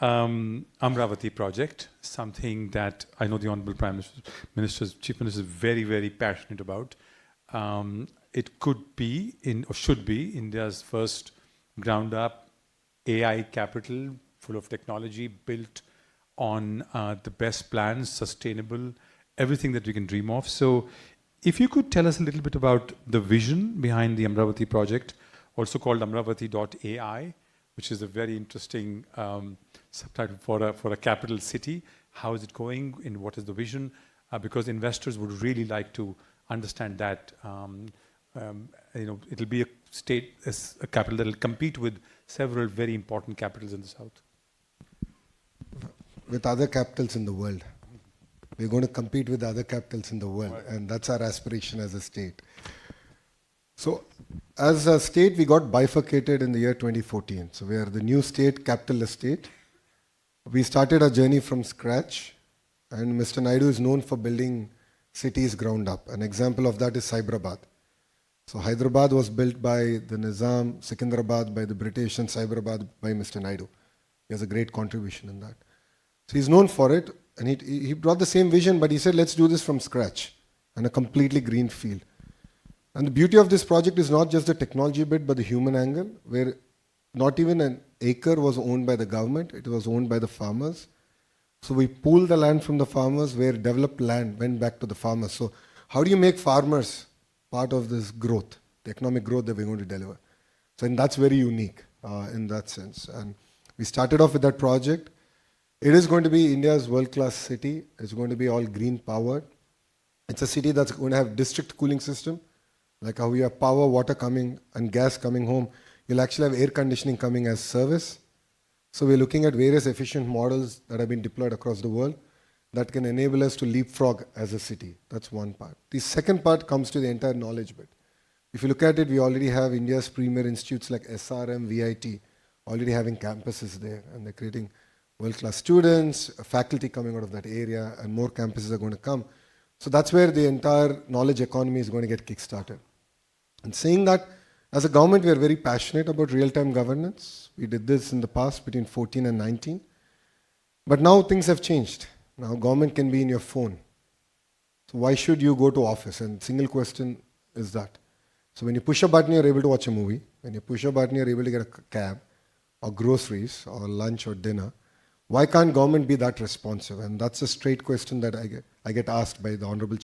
Amravati project, something that I know the Honorable Prime Minister, Chief Minister is very, very passionate about. It could be, or should be, India's first ground-up AI capital, full of technology, built on the best plans, sustainable, everything that we can dream of. So if you could tell us a little bit about the vision behind the Amravati project, also called Amravati.ai, which is a very interesting subtitle for a capital city. How is it going and what is the vision? Because investors would really like to understand that. It'll be a state, a capital that will compete with several very important capitals in the south. With other capitals in the world. We're going to compete with other capitals in the world, and that's our aspiration as a state. So, as a state, we got bifurcated in the year 2014. So, we are the new state, capitalist state. We started our journey from scratch, and Mr. Naidu is known for building cities ground up. An example of that is Cyberabad. So, Hyderabad was built by the Nizam, Secunderabad by the British, and Cyberabad by Mr. Naidu. He has a great contribution in that. So, he's known for it, and he brought the same vision, but he said, let's do this from scratch, and a completely green field. And the beauty of this project is not just the technology bit, but the human angle, where not even an acre was owned by the government, it was owned by the farmers. So we pooled the land from the farmers, where developed land went back to the farmers. So how do you make farmers part of this growth, the economic growth that we're going to deliver? So and that's very unique in that sense. And we started off with that project. It is going to be India's world-class city. It's going to be all green powered. It's a city that's going to have district cooling system. Like how you have power, water coming and gas coming home, you'll actually have air conditioning coming as service. So we're looking at various efficient models that have been deployed across the world that can enable us to leapfrog as a city. That's one part. The second part comes to the entire knowledge bit. If you look at it, we already have India's premier institutes like SRM, VIT, already having campuses there, and they're creating world-class students, faculty coming out of that area, and more campuses are going to come. So that's where the entire knowledge economy is going to get kickstarted. And saying that, as a government, we are very passionate about real-time governance. We did this in the past between 14 and 19. But now things have changed. Now government can be in your phone. So why should you go to office? And single question is that. So when you push a button, you're able to watch a movie. When you push a button, you're able to get a cab or groceries or lunch or dinner. Why can't government be that responsive? And that's a straight question that I get asked by the Honorable